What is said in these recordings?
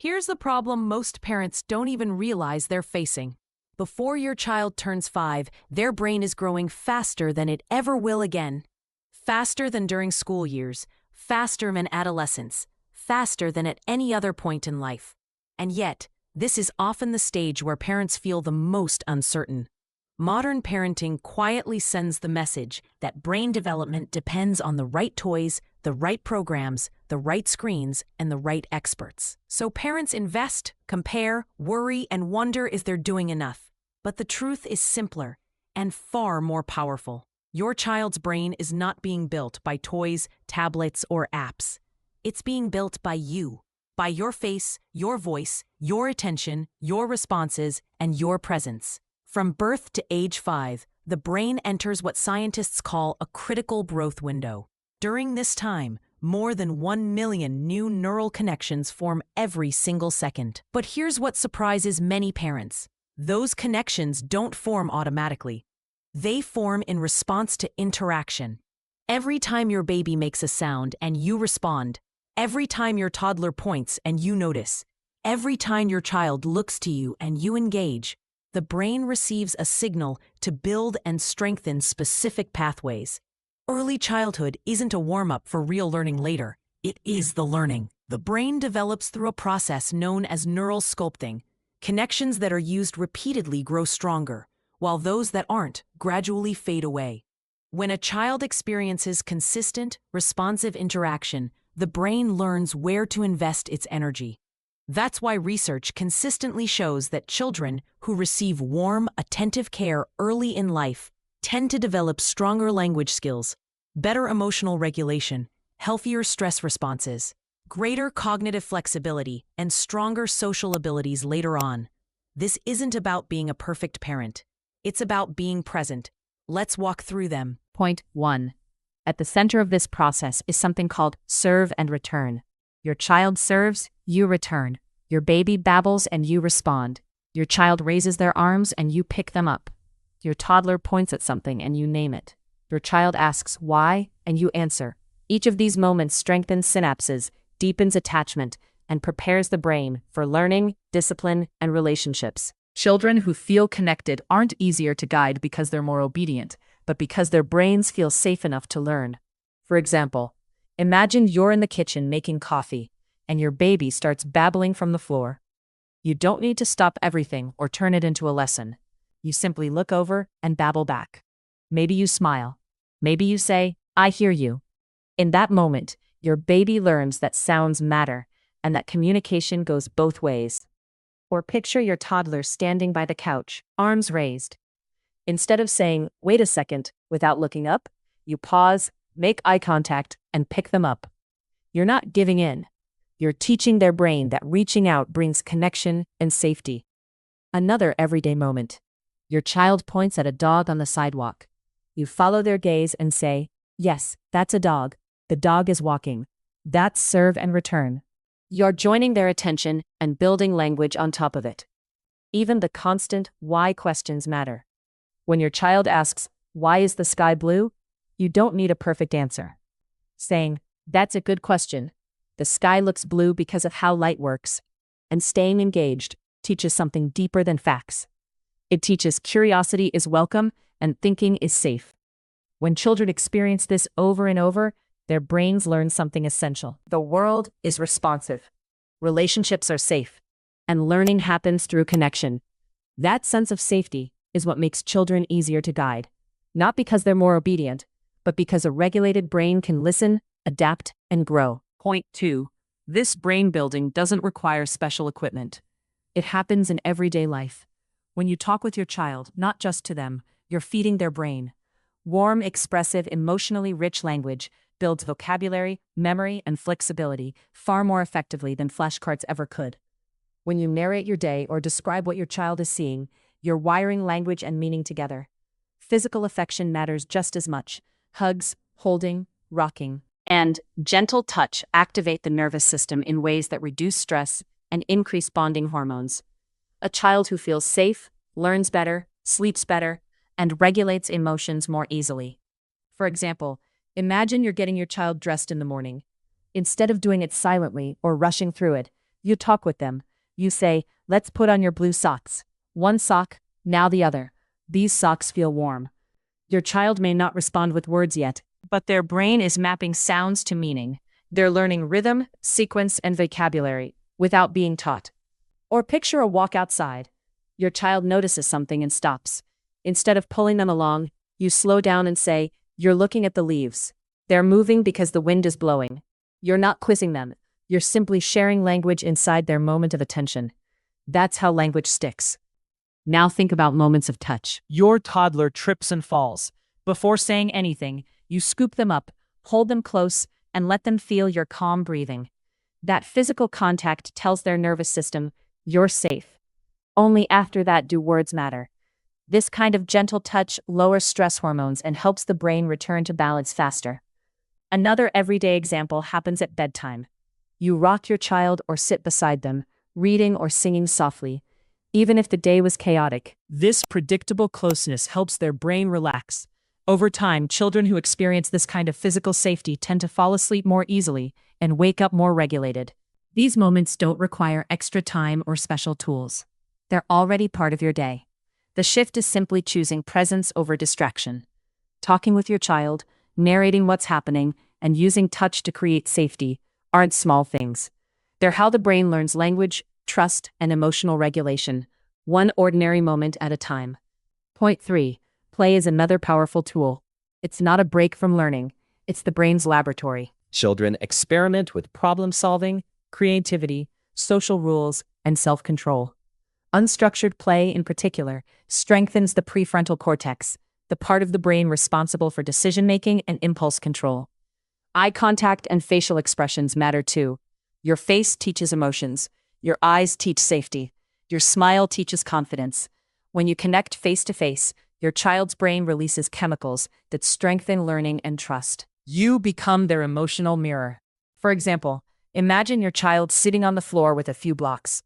Here's the problem most parents don't even realize they're facing. Before your child turns 5, their brain is growing faster than it ever will again. Faster than during school years, faster than adolescence, faster than at any other point in life. And yet, this is often the stage where parents feel the most uncertain. Modern parenting quietly sends the message that brain development depends on the right toys, the right programs, the right screens, and the right experts. So parents invest, compare, worry, and wonder if they're doing enough. But the truth is simpler and far more powerful. Your child's brain is not being built by toys, tablets, or apps. It's being built by you, by your face, your voice, your attention, your responses, and your presence. From birth to age 5, the brain enters what scientists call a critical growth window. During this time, more than 1 million new neural connections form every single second. But here's what surprises many parents. Those connections don't form automatically. They form in response to interaction. Every time your baby makes a sound and you respond, every time your toddler points and you notice, every time your child looks to you and you engage, the brain receives a signal to build and strengthen specific pathways. Early childhood isn't a warm-up for real learning later. It is the learning. The brain develops through a process known as neural sculpting. Connections that are used repeatedly grow stronger, while those that aren't gradually fade away. When a child experiences consistent, responsive interaction, the brain learns where to invest its energy. That's why research consistently shows that children who receive warm, attentive care early in life tend to develop stronger language skills, better emotional regulation, healthier stress responses, greater cognitive flexibility, and stronger social abilities later on. This isn't about being a perfect parent. It's about being present. Let's walk through them. Point 1. At the center of this process is something called serve and return. Your child serves, you return. Your baby babbles and you respond. Your child raises their arms and you pick them up. Your toddler points at something and you name it. Your child asks why and you answer. Each of these moments strengthens synapses, deepens attachment, and prepares the brain for learning, discipline, and relationships. Children who feel connected aren't easier to guide because they're more obedient, but because their brains feel safe enough to learn. For example, imagine you're in the kitchen making coffee, and your baby starts babbling from the floor. You don't need to stop everything or turn it into a lesson. You simply look over and babble back. Maybe you smile. Maybe you say, "I hear you." In that moment, your baby learns that sounds matter and that communication goes both ways. Or picture your toddler standing by the couch, arms raised. Instead of saying, "Wait a second," without looking up, you pause, make eye contact, and pick them up. You're not giving in. You're teaching their brain that reaching out brings connection and safety. Another everyday moment. Your child points at a dog on the sidewalk. You follow their gaze and say, "Yes, that's a dog. The dog is walking." That's serve and return. You're joining their attention and building language on top of it. Even the constant why questions matter. When your child asks, "Why is the sky blue?" you don't need a perfect answer. Saying, "That's a good question. The sky looks blue because of how light works," and staying engaged teaches something deeper than facts. It teaches curiosity is welcome and thinking is safe. When children experience this over and over, their brains learn something essential. The world is responsive. Relationships are safe. And learning happens through connection. That sense of safety is what makes children easier to guide. Not because they're more obedient, but because a regulated brain can listen, adapt, and grow. Point 2. This brain building doesn't require special equipment. It happens in everyday life. When you talk with your child, not just to them, you're feeding their brain. Warm, expressive, emotionally rich language builds vocabulary, memory, and flexibility far more effectively than flashcards ever could. When you narrate your day or describe what your child is seeing, you're wiring language and meaning together. Physical affection matters just as much. Hugs, holding, rocking, and gentle touch activate the nervous system in ways that reduce stress and increase bonding hormones. A child who feels safe, learns better, sleeps better, and regulates emotions more easily. For example, imagine you're getting your child dressed in the morning. Instead of doing it silently or rushing through it, You talk with them. You say, let's put on your blue socks. One sock, now the other. These socks feel warm. Your child may not respond with words yet, but their brain is mapping sounds to meaning. They're learning rhythm, sequence, and vocabulary without being taught. Or picture a walk outside. Your child notices something and stops. Instead of pulling them along, you slow down and say, you're looking at the leaves. They're moving because the wind is blowing. You're not quizzing them. You're simply sharing language inside their moment of attention. That's how language sticks. Now think about moments of touch. Your toddler trips and falls. Before saying anything, you scoop them up, hold them close, and let them feel your calm breathing. That physical contact tells their nervous system, you're safe. Only after that do words matter. This kind of gentle touch lowers stress hormones and helps the brain return to balance faster. Another everyday example happens at bedtime. You rock your child or sit beside them, reading or singing softly, even if the day was chaotic. This predictable closeness helps their brain relax. Over time, children who experience this kind of physical safety tend to fall asleep more easily and wake up more regulated. These moments don't require extra time or special tools. They're already part of your day. The shift is simply choosing presence over distraction. Talking with your child, narrating what's happening, and using touch to create safety aren't small things. They're how the brain learns language, trust, and emotional regulation, one ordinary moment at a time. Point 3. Play is another powerful tool. It's not a break from learning. It's the brain's laboratory. Children experiment with problem solving, creativity, social rules, and self-control. Unstructured play, in particular, strengthens the prefrontal cortex, the part of the brain responsible for decision-making and impulse control. Eye contact and facial expressions matter too. Your face teaches emotions. Your eyes teach safety. Your smile teaches confidence. When you connect face-to-face, your child's brain releases chemicals that strengthen learning and trust. You become their emotional mirror. For example, imagine your child sitting on the floor with a few blocks.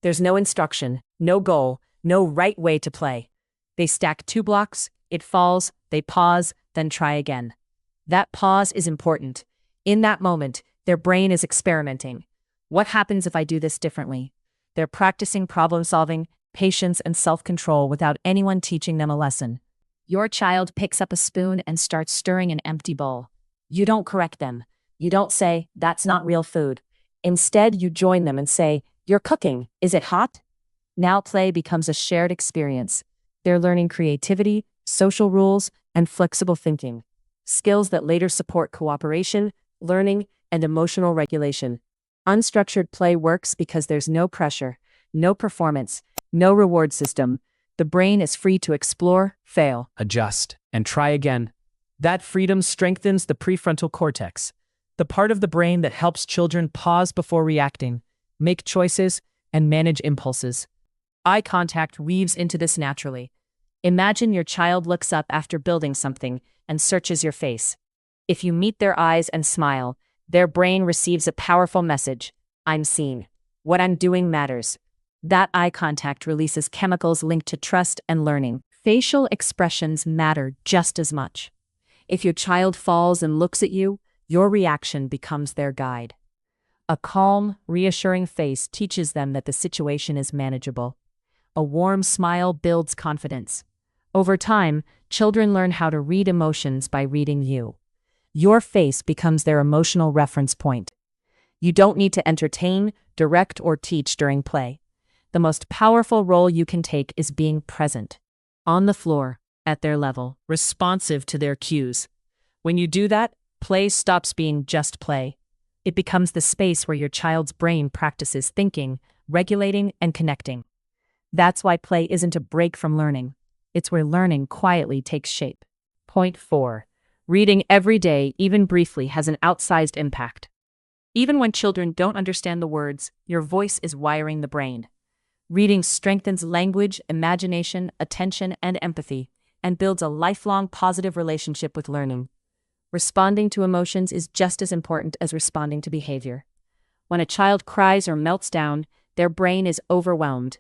There's no instruction, no goal, no right way to play. They stack 2 blocks, it falls, they pause, then try again. That pause is important. In that moment, their brain is experimenting. What happens if I do this differently? They're practicing problem solving, patience, and self-control without anyone teaching them a lesson. Your child picks up a spoon and starts stirring an empty bowl. You don't correct them. You don't say, that's not real food. Instead, you join them and say, you're cooking. Is it hot? Now play becomes a shared experience. They're learning creativity, social rules, and flexible thinking. Skills that later support cooperation, learning, and emotional regulation. Unstructured play works because there's no pressure, no performance, no reward system. The brain is free to explore, fail, adjust, and try again. That freedom strengthens the prefrontal cortex, the part of the brain that helps children pause before reacting, make choices, and manage impulses. Eye contact weaves into this naturally. Imagine your child looks up after building something and searches your face. If you meet their eyes and smile, their brain receives a powerful message. I'm seen. What I'm doing matters. That eye contact releases chemicals linked to trust and learning. Facial expressions matter just as much. If your child falls and looks at you, your reaction becomes their guide. A calm, reassuring face teaches them that the situation is manageable. A warm smile builds confidence. Over time, children learn how to read emotions by reading you. Your face becomes their emotional reference point. You don't need to entertain, direct, or teach during play. The most powerful role you can take is being present, on the floor, at their level, responsive to their cues. When you do that, play stops being just play. It becomes the space where your child's brain practices thinking, regulating, and connecting. That's why play isn't a break from learning. It's where learning quietly takes shape. Point 4. Reading every day, even briefly, has an outsized impact. Even when children don't understand the words, your voice is wiring the brain. Reading strengthens language, imagination, attention, and empathy, and builds a lifelong positive relationship with learning. Responding to emotions is just as important as responding to behavior. When a child cries or melts down, their brain is overwhelmed.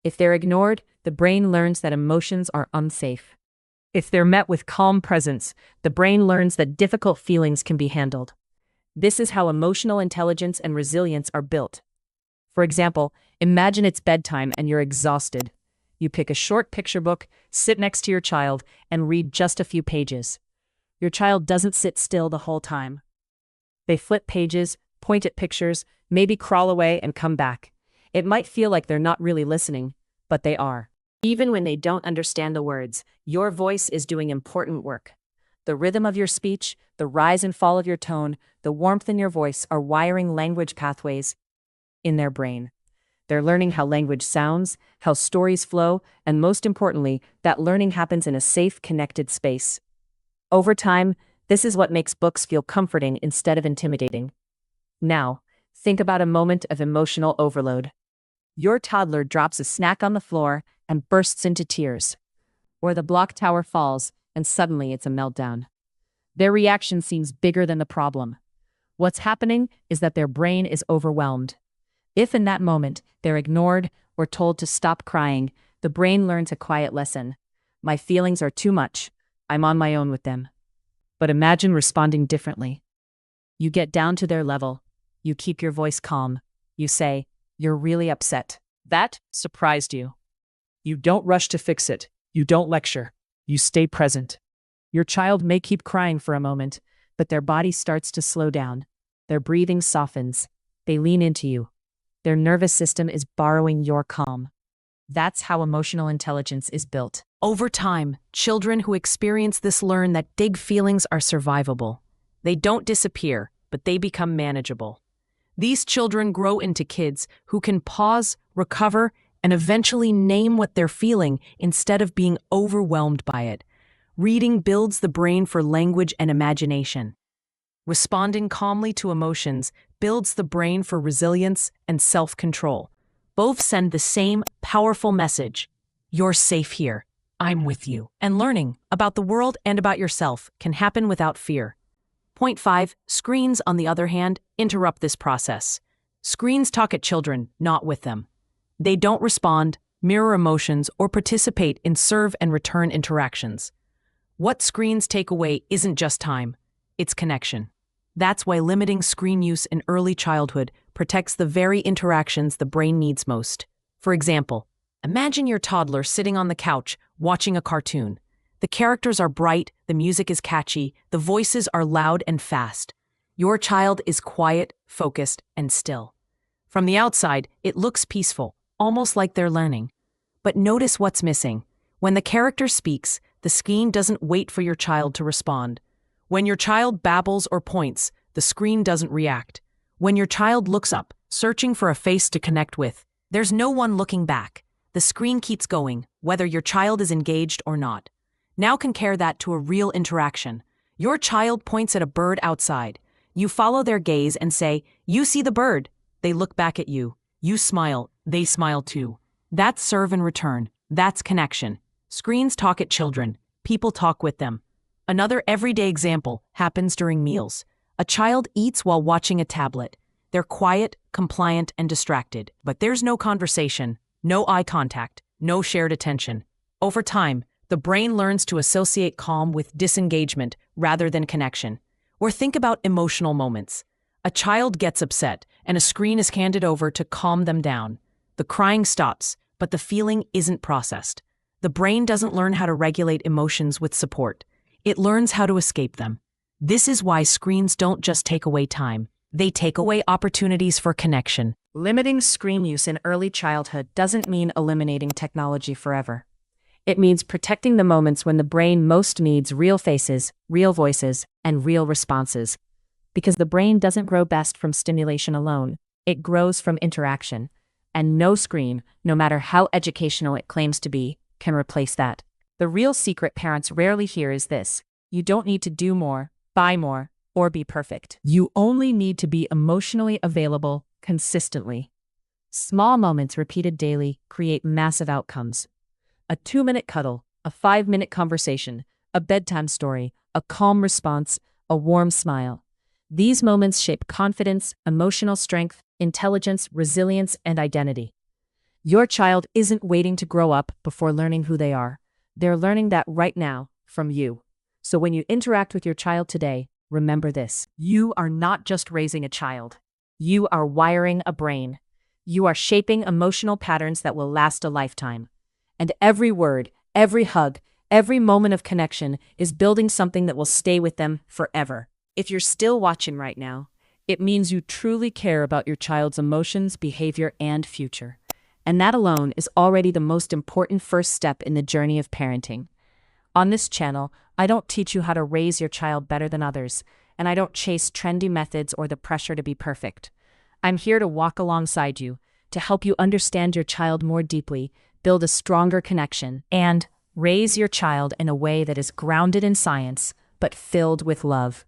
If they're ignored, the brain learns that emotions are unsafe. If they're met with calm presence, the brain learns that difficult feelings can be handled. This is how emotional intelligence and resilience are built. For example, imagine it's bedtime and you're exhausted. You pick a short picture book, sit next to your child, and read just a few pages. Your child doesn't sit still the whole time. They flip pages, point at pictures, maybe crawl away and come back. It might feel like they're not really listening, but they are. Even when they don't understand the words, your voice is doing important work. The rhythm of your speech, the rise and fall of your tone, the warmth in your voice are wiring language pathways in their brain. They're learning how language sounds, how stories flow, and most importantly, that learning happens in a safe, connected space. Over time, this is what makes books feel comforting instead of intimidating. Now, think about a moment of emotional overload. Your toddler drops a snack on the floor and bursts into tears. Or the block tower falls and suddenly it's a meltdown. Their reaction seems bigger than the problem. What's happening is that their brain is overwhelmed. If in that moment they're ignored or told to stop crying, the brain learns a quiet lesson. My feelings are too much. I'm on my own with them. But imagine responding differently. You get down to their level. You keep your voice calm. You say, "You're really upset." That surprised you. You don't rush to fix it. You don't lecture. You stay present. Your child may keep crying for a moment, but their body starts to slow down. Their breathing softens. They lean into you. Their nervous system is borrowing your calm. That's how emotional intelligence is built. Over time, children who experience this learn that big feelings are survivable. They don't disappear, but they become manageable. These children grow into kids who can pause, recover, and eventually name what they're feeling instead of being overwhelmed by it. Reading builds the brain for language and imagination. Responding calmly to emotions builds the brain for resilience and self-control. Both send the same powerful message. You're safe here. I'm with you. And learning about the world and about yourself can happen without fear. Point 5. Screens, on the other hand, interrupt this process. Screens talk at children, not with them. They don't respond, mirror emotions, or participate in serve and return interactions. What screens take away isn't just time, it's connection. That's why limiting screen use in early childhood protects the very interactions the brain needs most. For example, imagine your toddler sitting on the couch watching a cartoon. The characters are bright, the music is catchy, the voices are loud and fast. Your child is quiet, focused, and still. From the outside, it looks peaceful, almost like they're learning. But notice what's missing. When the character speaks, the screen doesn't wait for your child to respond. When your child babbles or points, the screen doesn't react. When your child looks up, searching for a face to connect with, there's no one looking back. The screen keeps going, whether your child is engaged or not. Now compare that to a real interaction. Your child points at a bird outside. You follow their gaze and say, "You see the bird." They look back at you. You smile, they smile too. That's serve and return. That's connection. Screens talk at children. People talk with them. Another everyday example happens during meals. A child eats while watching a tablet. They're quiet, compliant, and distracted. But there's no conversation, no eye contact, no shared attention. Over time, the brain learns to associate calm with disengagement rather than connection. Or think about emotional moments. A child gets upset, and a screen is handed over to calm them down. The crying stops, but the feeling isn't processed. The brain doesn't learn how to regulate emotions with support. It learns how to escape them. This is why screens don't just take away time. They take away opportunities for connection. Limiting screen use in early childhood doesn't mean eliminating technology forever. It means protecting the moments when the brain most needs real faces, real voices, and real responses. Because the brain doesn't grow best from stimulation alone. It grows from interaction. And no screen, no matter how educational it claims to be, can replace that. The real secret parents rarely hear is this: you don't need to do more, buy more, or be perfect. You only need to be emotionally available consistently. Small moments repeated daily create massive outcomes. A 2-minute cuddle, a 5-minute conversation, a bedtime story, a calm response, a warm smile. These moments shape confidence, emotional strength, intelligence, resilience, and identity. Your child isn't waiting to grow up before learning who they are. They're learning that right now from you. So when you interact with your child today, remember this: you are not just raising a child. You are wiring a brain. You are shaping emotional patterns that will last a lifetime. And every word, every hug, every moment of connection is building something that will stay with them forever. If you're still watching right now, it means you truly care about your child's emotions, behavior, and future. And that alone is already the most important first step in the journey of parenting. On this channel, I don't teach you how to raise your child better than others, and I don't chase trendy methods or the pressure to be perfect. I'm here to walk alongside you, to help you understand your child more deeply, build a stronger connection, and raise your child in a way that is grounded in science, but filled with love.